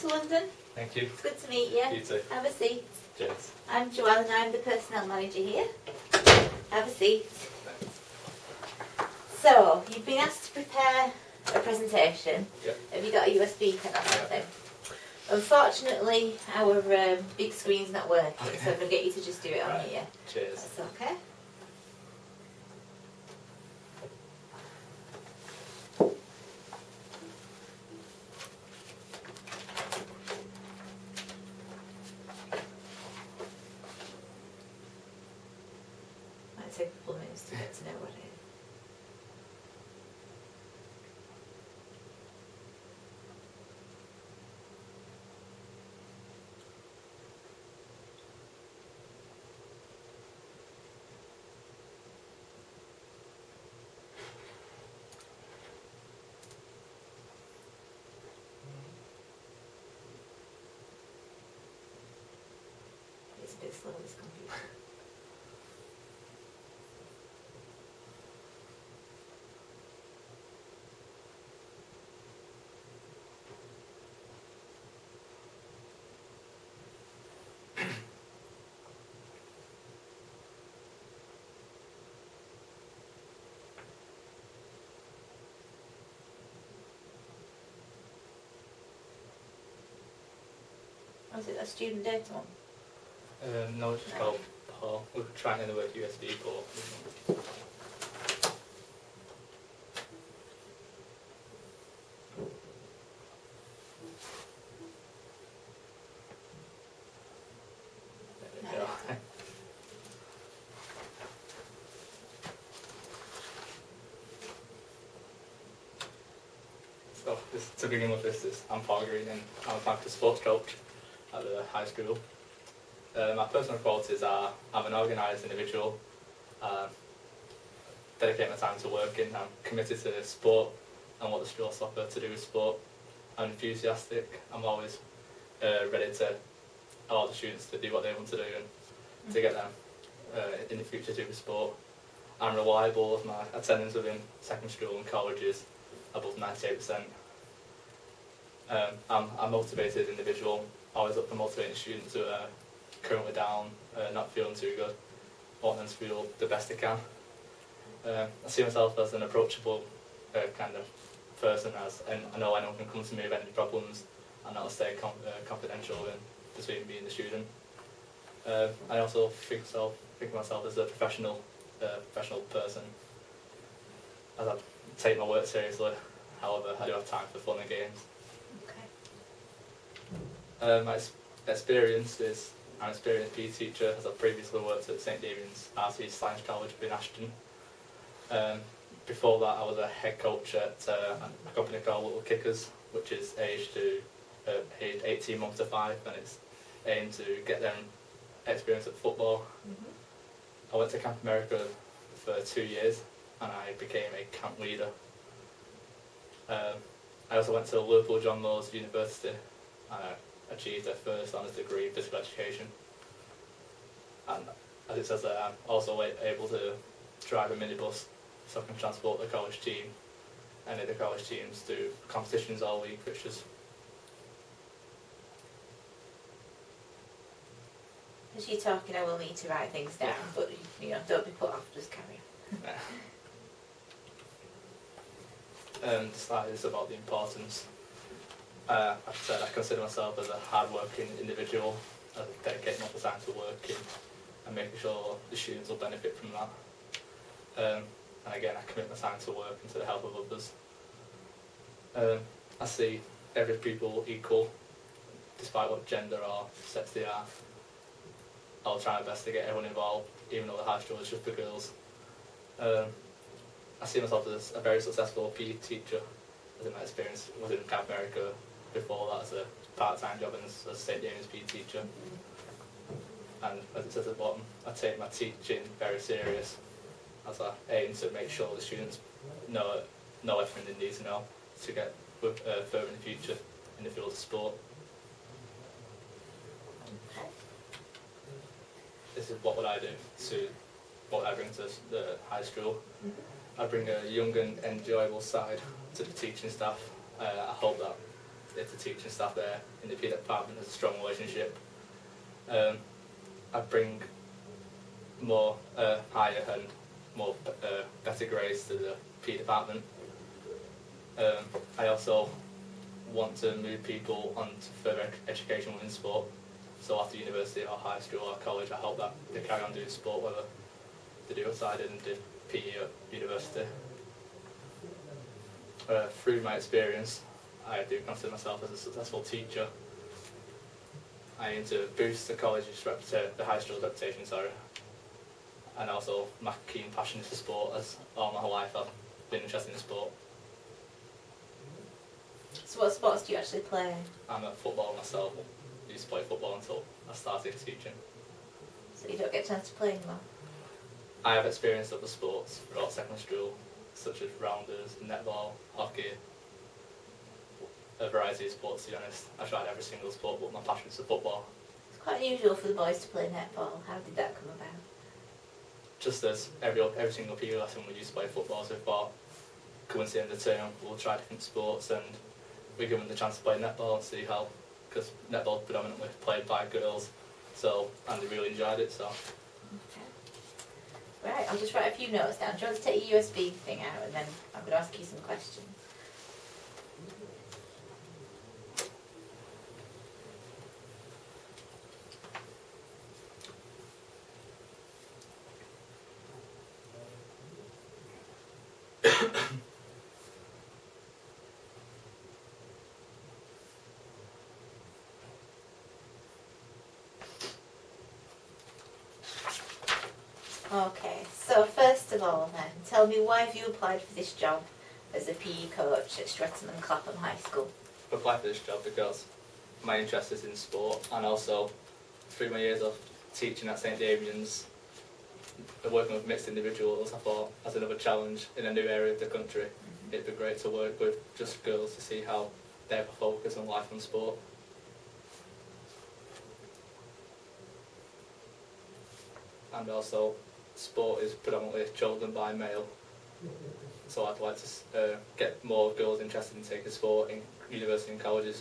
to London. Thank you. It's good to meet you. You too. Have a seat. Cheers. I'm Joanne and I'm the personnel manager here. Have a seat. So, you've been asked to prepare a presentation. Yep. Have you got a USB pen or something? Unfortunately, our big screen's not working, so I'm going to get you to just do it on here. Cheers. That's okay. Might take a couple of minutes to get to know what it is. It's a bit slow, this computer. Was it a student data one? No, it's just called Paul. We're trying in the word USB port. There we go. So, to begin with, I'm Paul Green and I'm a practice sports coach at the high school. My personal qualities are I'm an organised individual, dedicate my time to working, I'm committed to sport and what the school offer to do with sport. I'm enthusiastic, I'm always ready to allow the students to do what they want to do and to get them in the future to do with sport. I'm reliable with my attendance within secondary school and colleges above 98%. I'm a motivated individual, always up for motivating students who are currently down, not feeling too good, want them to feel the best they can. I see myself as an approachable kind of person, and I know anyone can come to me with any problems, and that'll stay confidential between me and the student. I also think of myself as a professional person, as I take my work seriously. However, I do have time for fun and games. Okay. My experience is I'm an experienced PE teacher, as I've previously worked at St Damian's RC Science College in Ashton. Before that, I was a head coach at a company called Little Kickers, which is aged 18 months to 5, and it's aimed to get them experience at football. I went to Camp America for 2 years, and I became a camp leader. I also went to Liverpool John Moores University, and I achieved a first honours degree in physical education. And as it says there, I'm also able to drive a minibus so I can transport the college team, and the college teams do competitions all week, which is... As you're talking, I will need to write things down, but don't be put off, just carry on. The slide is about the importance. Like I said, I consider myself as a hard-working individual, dedicating all the time to working and making sure the students will benefit from that. And again, I commit my time to work and to the help of others. I see every pupil equal, despite what gender or sex they are. I'll try my best to get everyone involved, even though the high school is just for girls. I see myself as a very successful PE teacher, as in my experience was in Camp America, before that as a part-time job as a St Damian's PE teacher. And as it says at the bottom, I take my teaching very serious, as I aim to make sure the students know everything they need to know to get further in the future in the field of sport. This is what would I do to what I bring to the high school. I bring a young and enjoyable side to the teaching staff. I hope that if the teaching staff there in the PE department has a strong relationship, I bring more higher and more better grades to the PE department. I also want to move people on to further education within sport. So after university or high school or college, I hope that they carry on doing sport, whether they do what I did and did PE at university. Through my experience, I do consider myself as a successful teacher. I aim to boost the college's the high school's reputation, and also my keen passion is for sport, as all my life I've been interested in sport. So what sports do you actually play? I'm at football myself. I used to play football until I started teaching. So you don't get a chance to play anymore? I have experience of the sports throughout secondary school, such as rounders, netball, hockey, a variety of sports to be honest. I tried every single sport, but my passion is for football. It's quite unusual for the boys to play netball. How did that come about? Just as every single PE lesson we used to play football, so we thought, coming to the end of the term, we'll try different sports, and we give them the chance to play netball and see how, because netball predominantly played by girls, and they really enjoyed it, so. Okay. Right, I'll just write a few notes down. Do you want to take your USB thing out, and then I'm going to ask you some questions. Okay, so first of all then, tell me, why have you applied for this job as a PE coach at Streatham and Clapham High School? I applied for this job because my interest is in sport, and also through my years of teaching at St Damian's, working with mixed individuals, I thought as another challenge in a new area of the country, it'd be great to work with just girls to see how they have a focus on life and sport. And also, sport is predominantly chosen by male, so I'd like to get more girls interested in taking sport in university and colleges.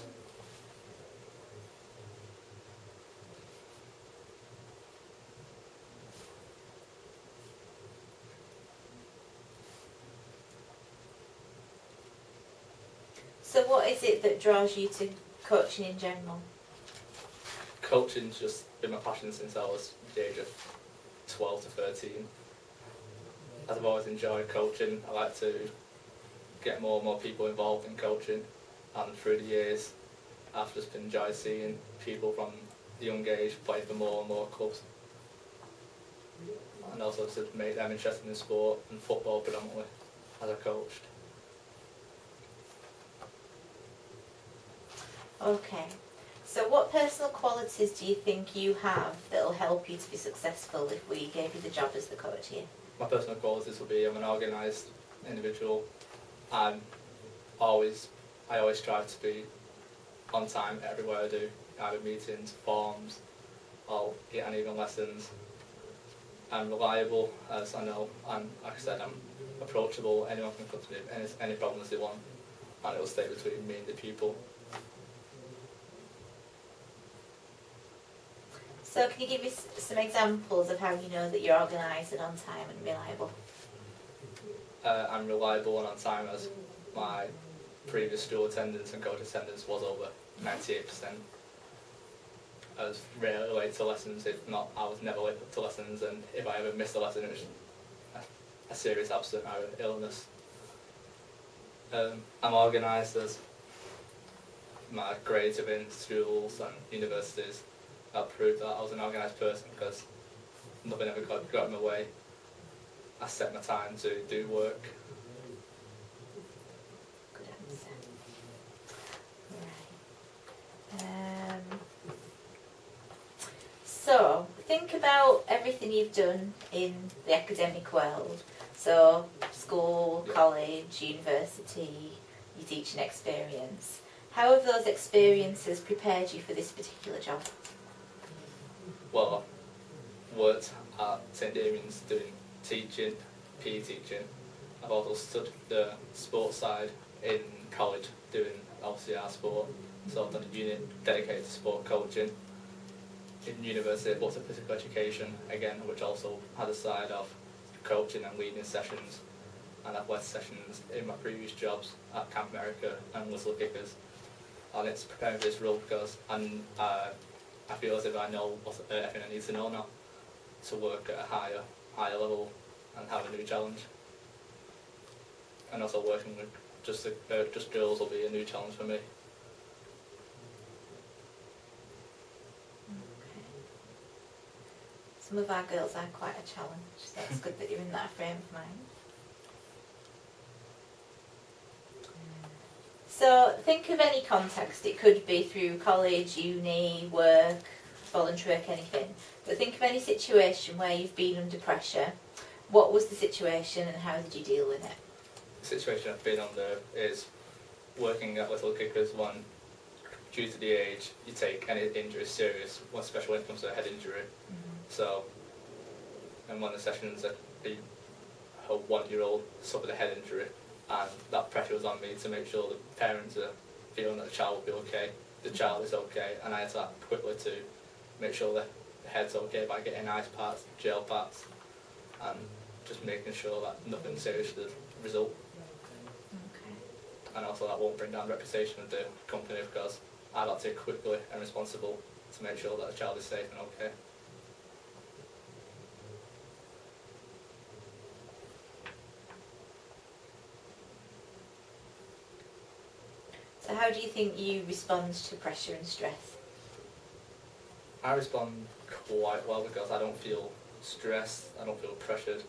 So what is it that draws you to coaching in general? Coaching's just been my passion since I was the age of 12 to 13. As I've always enjoyed coaching, I like to get more and more people involved in coaching, and through the years I've just enjoyed seeing people from a young age play for more and more clubs, and also to make them interested in sport and football predominantly as I coached. Okay, so what personal qualities do you think you have that will help you to be successful if we gave you the job as the coach here? My personal qualities will be I'm an organised individual, and I always strive to be on time everywhere I do, either meetings, forms, and even lessons. I'm reliable, as I know, and like I said, I'm approachable. Anyone can come to me with any problems they want, and it will stay between me and the pupil. So can you give me some examples of how you know that you're organised and on time and reliable? I'm reliable and on time, as my previous school attendance and coach attendance was over 98%. I was rarely late to lessons. If not, I was never late to lessons, and if I ever missed a lesson, it was a serious absent or illness. I'm organised, as my grades within schools and universities that proved that I was an organised person, because nothing ever got in my way. I set my time to do work. Good answer. Right. So think about everything you've done in the academic world. So school, college, university, your teaching experience. How have those experiences prepared you for this particular job? Well, I worked at St Damian's doing teaching, PE teaching. I've also studied the sports side in college doing OCR sport, so I've done a unit dedicated to sport coaching. In university, I booked a physical education again, which also had a side of coaching and leading sessions and athletic sessions in my previous jobs at Camp America and Whistle Kickers. And it's preparing for this role because I feel as if I know everything I need to know now to work at a higher level and have a new challenge. And also working with just girls will be a new challenge for me. Some of our girls are quite a challenge, so it's good that you're in that frame of mind. So think of any context. It could be through college, uni, work, voluntary work, anything. But think of any situation where you've been under pressure. What was the situation and how did you deal with it? The situation I've been under is working at Little Kickers. One, due to the age, you take any injury serious, especially when it comes to a head injury. So, in one of the sessions, a 1-year-old suffered a head injury, and that pressure was on me to make sure the parents are feeling that the child will be okay, the child is okay, and I had to act quickly to make sure that the head's okay by getting ice packs, gel packs, and just making sure that nothing serious should result. Okay. And also that won't bring down the reputation of the company because I've acted quickly and responsible to make sure that the child is safe and okay. So how do you think you respond to pressure and stress? I respond quite well because I don't feel stressed, I don't feel pressured.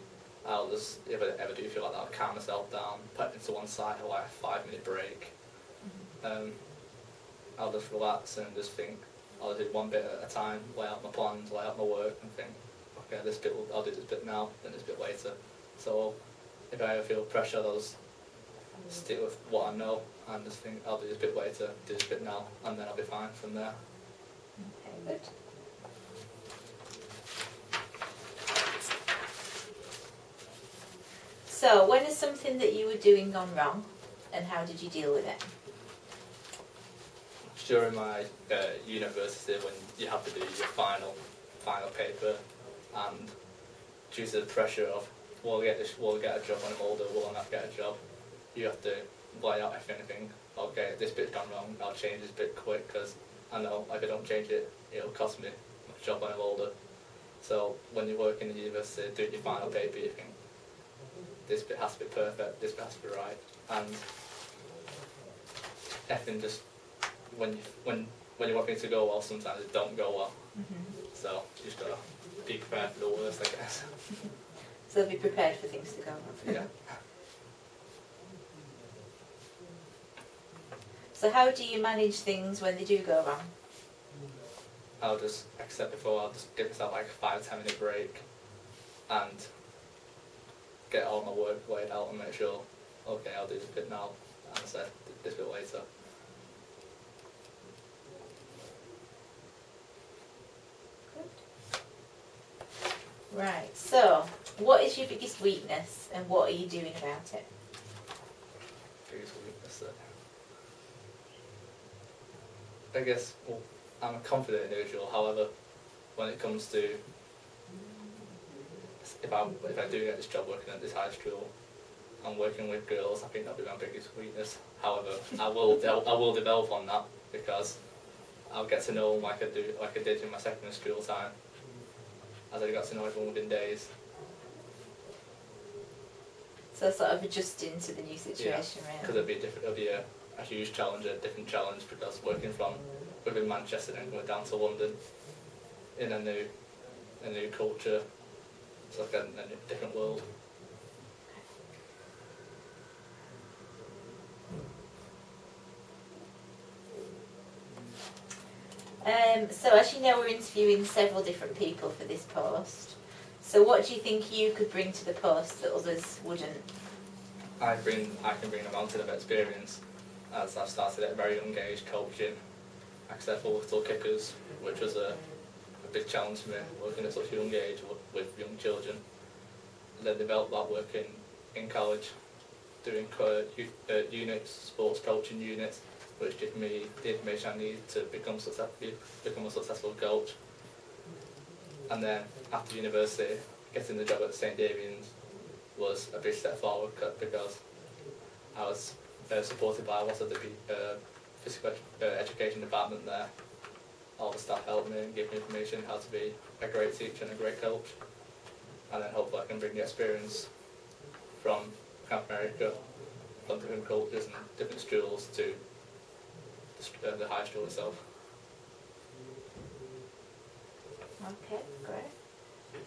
I'll just, if I ever do feel like that, I'll calm myself down, put it into one side for like a 5-minute break. I'll just relax and just think, I'll do one bit at a time, lay out my plans, lay out my work and think, okay, this bit, I'll do this bit now, then this bit later. So if I ever feel pressure, I'll just stick with what I know and just think, I'll do this bit later, do this bit now, and then I'll be fine from there. Okay, good. So, when is something that you were doing gone wrong, and how did you deal with it? During my university, when you have to do your final paper, and due to the pressure of we'll get a job when I'm older, we'll not get a job, you have to lay out everything. Okay, this bit's gone wrong, I'll change this bit quick because I know if I don't change it, it'll cost me my job when I'm older. So when you work in the university, doing your final paper, you think this bit has to be perfect, this bit has to be right, and everything just when you want things to go well, sometimes it don't go well. So you just gotta be prepared for the worst, I guess. So be prepared for things to go wrong. Yeah. So how do you manage things when they do go wrong? I'll just accept before, I'll just give myself like a 5-10 minute break and get all my work laid out and make sure, okay, I'll do this bit now, and I said this bit later. Right, so what is your biggest weakness and what are you doing about it? Biggest weakness that I guess, well, I'm a confident individual, however, when it comes to if I do get this job working at this high school and working with girls, I think that'll be my biggest weakness. However, I will develop on that because I'll get to know them like I did in my secondary school time, as I got to know everyone within days. So sort of adjusting to the new situation, really. Because it'll be a huge challenge, a different challenge, because working from within Manchester and going down to London in a new culture, it's like a different world. So as you know, we're interviewing several different people for this post. So what do you think you could bring to the post that others wouldn't? I can bring a mountain of experience, as I've started at a very young age coaching, except for Little Kickers, which was a big challenge for me, working at such a young age with young children. Then developed that working in college, doing units, sports coaching units, which gave me the information I need to become a successful coach. And then after university, getting the job at St Davian's was a big step forward because I was supported by lots of the physical education department there. All the staff helped me and gave me information how to be a great teacher and a great coach. And then hopefully I can bring the experience from Camp America, from different cultures and different schools to the high school itself. Okay, great.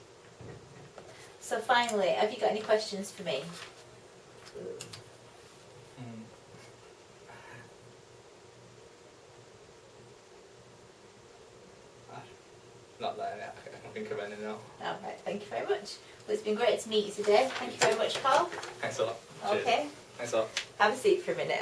So finally, have you got any questions for me? Not that I can think of any now. Alright, thank you very much. Well, it's been great to meet you today. Thank you very much, Carl. Thanks a lot. Cheers. Okay, Thanks a lot. have a seat for a minute.